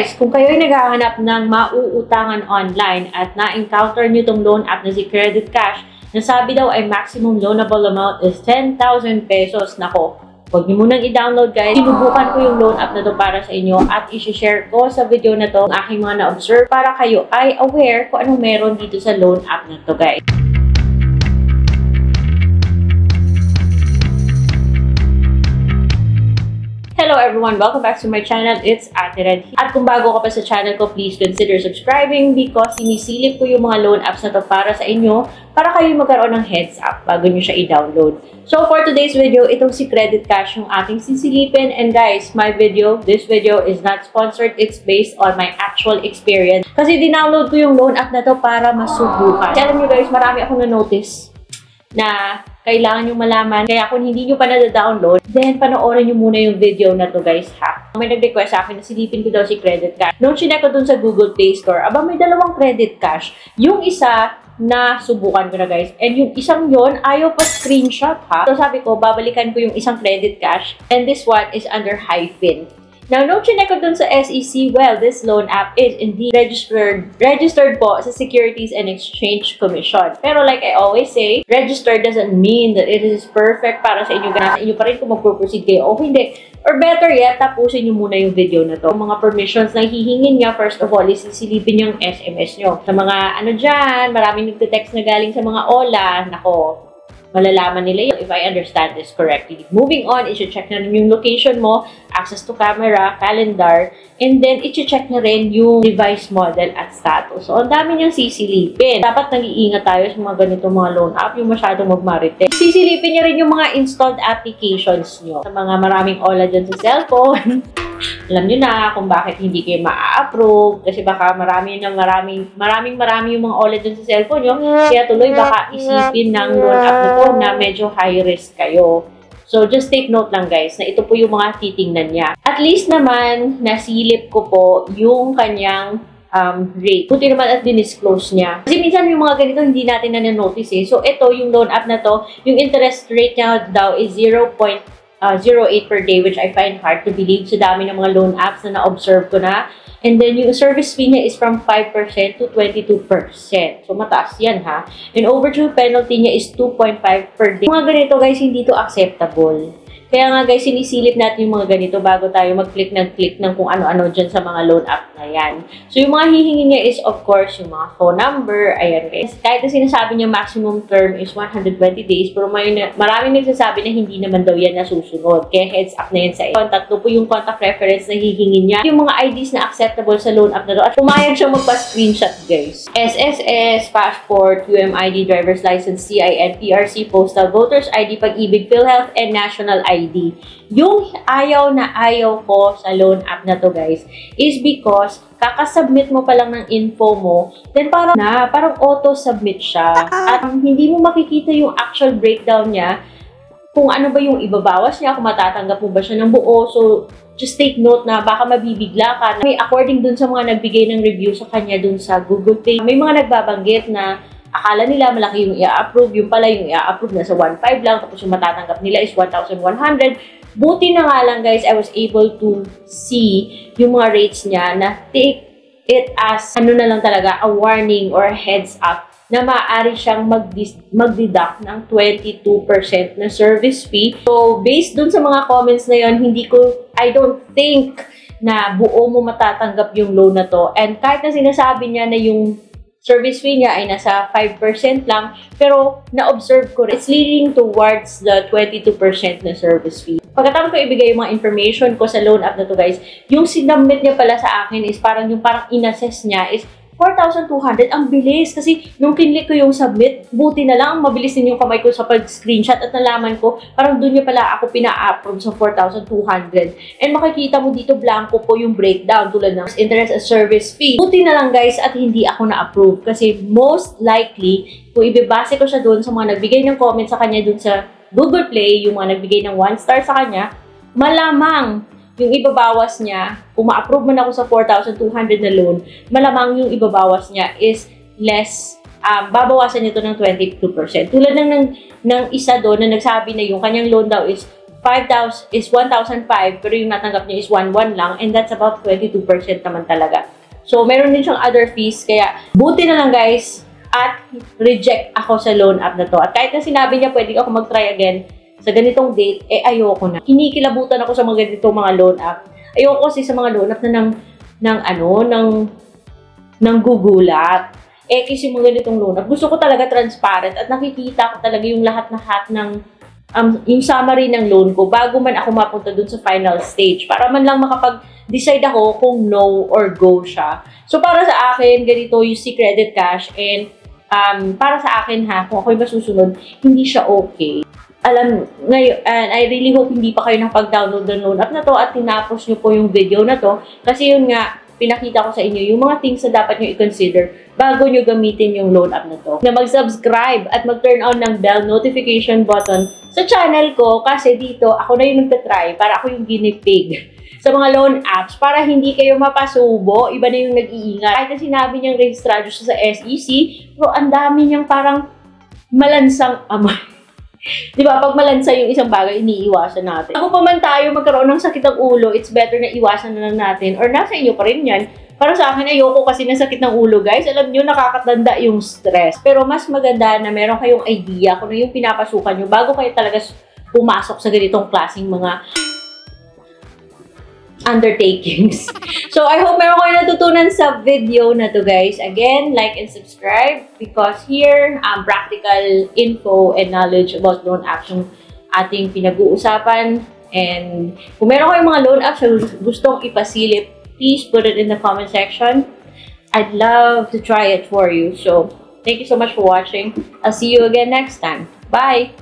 guys, kung kayo ay naghahanap ng mauutangan online at na-encounter nyo itong loan app na si Credit Cash, na sabi daw ay maximum loanable amount is 10,000 pesos. Nako, huwag nyo munang i-download guys. Sinubukan ko yung loan app na to para sa inyo at i-share ko sa video na to ang aking mga na-observe para kayo ay aware kung anong meron dito sa loan app na to guys. Hello everyone! Welcome back to my channel. It's Ate Red. At kung bago ka pa sa channel ko, please consider subscribing because sinisilip ko yung mga loan apps na to para sa inyo para kayo magkaroon ng heads up bago nyo siya i-download. So for today's video, itong si Credit Cash yung ating sisilipin. And guys, this video is not sponsored. It's based on my actual experience. Kasi dinownload ko yung loan app na to para masubukan. Kasi alam nyo guys, marami akong na-notice na kailangan nyo malaman. Kaya kung hindi nyo pa na-download, then panoorin nyo muna yung video na to guys ha. May nag-request sa akin na silipin ko daw si Credit Cash. Nung chinek ko dun sa Google Play Store, aba may dalawang Credit Cash. Yung isa na subukan ko na guys. And yung isang yon ayaw pa screenshot ha. So sabi ko, babalikan ko yung isang Credit Cash. And this one is under hyphen. Now, nung chinek ko dun sa SEC, well, this loan app is indeed registered po sa Securities and Exchange Commission. Pero like I always say, registered doesn't mean that it is perfect para sa inyo. Ganasa inyo pa rin kung mag-proceed kayo o hindi. Or better yet, tapusin nyo muna yung video na to. Yung mga permissions na hihingin niya, first of all, is sisilipin yung SMS nyo. Sa mga ano dyan, maraming nagte-text na galing sa mga OLA, nako, malalaman nila yun if I understand this correctly. Moving on, i-check na rin yung location mo, access to camera, calendar, and then i-check na rin yung device model at status. So, ang dami niyang sisilipin. Dapat nag-iingat tayo sa mga ganitong mga loan app, yung masyadong magmarite. Sisilipin niya rin yung mga installed applications nyo. Sa mga maraming OLA dyan sa cellphone, alam nyo na kung bakit hindi kayo ma-approve kasi baka marami yung mga OLED dun sa cellphone nyo kaya tuloy baka isipin ng loan app na to na medyo high risk kayo. So, just take note lang guys na ito po yung mga titingnan niya. At least naman, nasilip ko po yung kanyang rate. Buti naman at dinisclose niya. Kasi minsan yung mga ganito hindi natin na-notice eh. So, ito yung loan app na to, yung interest rate niya daw is 0.08 per day, which I find hard to believe sa dami ng mga loan apps na na-observe ko na. And then, yung service fee niya is from 5% to 22%. So, mataas yan ha. And overdue penalty niya is 2.5 per day. Mga ganito guys, hindi to acceptable. Kaya nga guys, sinisilip natin yung mga ganito bago tayo mag-click ng kung ano-ano dyan sa mga loan app na yan. So, yung mga hihingi niya is of course yung mga phone number. Ayan guys. Kahit na sinasabi niya maximum term is 120 days, pero maraming nagsasabi na hindi naman daw yan nasusunod. Kaya heads up na yan sa iyo. Tatlo po yung contact reference na hihingi niya. Yung mga IDs na acceptable sa loan app na to. At pumayag siyang magpa-screenshot guys. SSS, passport, UMID, driver's license, CIN, PRC, postal, voters ID, pag-ibig, PhilHealth, and national ID. Yung ayaw na ayaw ko sa loan app na to guys is because kakasubmit mo pa lang ng info mo, then parang auto-submit siya at hindi mo makikita yung actual breakdown niya kung ano ba yung ibabawas niya, kung matatanggap mo ba siya ng buo. So, just take note na baka mabibigla ka. May according dun sa mga nagbigay ng review sa kanya dun sa Google Play, may mga nagbabanggit na akala nila malaki yung i-approve, yung pala yung i-approve na sa 1.5 lang, tapos yung matatanggap nila is 1,100. Buti na nga lang guys, I was able to see yung mga rates niya na take it as ano na lang talaga, a warning or a heads up na maaari siyang mag-deduct ng 22% na service fee. So, based dun sa mga comments na yon, I don't think na buo mo matatanggap yung loan na to. And kahit na sinasabi niya na yung service fee niya ay nasa 5% lang, pero na-observe ko rin, it's leading towards the 22% na service fee. Pagkatapos ko ibigay yung mga information ko sa loan app na to guys, yung sinubmit niya pala sa akin is parang in-assess niya is 4,200. Ang bilis. Kasi nung kinlik ko yung submit, buti na lang, mabilis din yung kamay ko sa pag-screenshot at nalaman ko, parang doon niya pala ako pina-approve sa 4,200. And makikita mo dito, blanco po yung breakdown tulad ng interest and service fee. Buti na lang guys at hindi ako na-approve kasi most likely, kung ibibase ko siya doon sa mga nagbigay ng comment sa kanya doon sa Google Play, yung mga nagbigay ng 1 star sa kanya, malamang yung ibabawas niya, kung ma-approve man ako sa 4,200 na loan, malamang yung ibabawas niya is less, babawasan nito ng 22%. Tulad ng isa doon na nagsabi na yung kanyang loan daw is 5,000 is 1,005 pero yung natanggap niya is 1,1 lang, and that's about 22% naman talaga. So, meron din siyang other fees, kaya buti na lang guys at reject ako sa loan app na to. At kahit na sinabi niya pwede ako mag-try again sa ganitong date, ayoko na. Kinikilabutan ako sa mga ganitong mga loan app. Ayoko kasi sa mga loan app na ng gugulat. Kasi mga ganitong loan app, gusto ko talaga transparent at nakikita ko talaga yung lahat-lahat ng yung summary ng loan ko bago man ako mapunta dun sa final stage para man lang makapag-decide ako kung no or go siya. So, para sa akin, ganito yung si Credit Cash, and para sa akin kung ako'y masusunod, hindi siya okay. Ngayon, and I really hope hindi pa kayo nakapag-download ng loan app na to at tinapos nyo po yung video na to kasi yun nga, pinakita ko sa inyo yung mga things na dapat nyo i-consider bago nyo gamitin yung loan app na to. Na mag-subscribe at mag-turn on ng bell notification button sa channel ko kasi dito ako na yung nagtatry para ako yung guinea pig sa mga loan apps para hindi kayo mapasubo. Iba na yung nag-iingat. Kahit na sinabi niyang registrado siya sa SEC, pero ang dami niyang parang malansang amoy. Diba, pag malansa yung isang bagay, iniiwasan natin. Bago pa man tayo magkaroon ng sakit ng ulo, it's better na iwasan na lang natin or nasa inyo pa rin yan. Para sa akin, ayoko kasi ng sakit ng ulo, guys. Alam nyo, nakakatanda yung stress. Pero mas maganda na meron kayong idea kung ano yung pinapasukan nyo bago kayo talaga pumasok sa ganitong klaseng mga undertakings. So, I hope meron kayo natutunan sa video na to, guys. Again, like and subscribe because here, practical info and knowledge about loan apps yung ating pinag-uusapan. And kung meron kayong mga loan apps na gustong ipasilip, please put it in the comment section. I'd love to try it for you. So, thank you so much for watching. I'll see you again next time. Bye!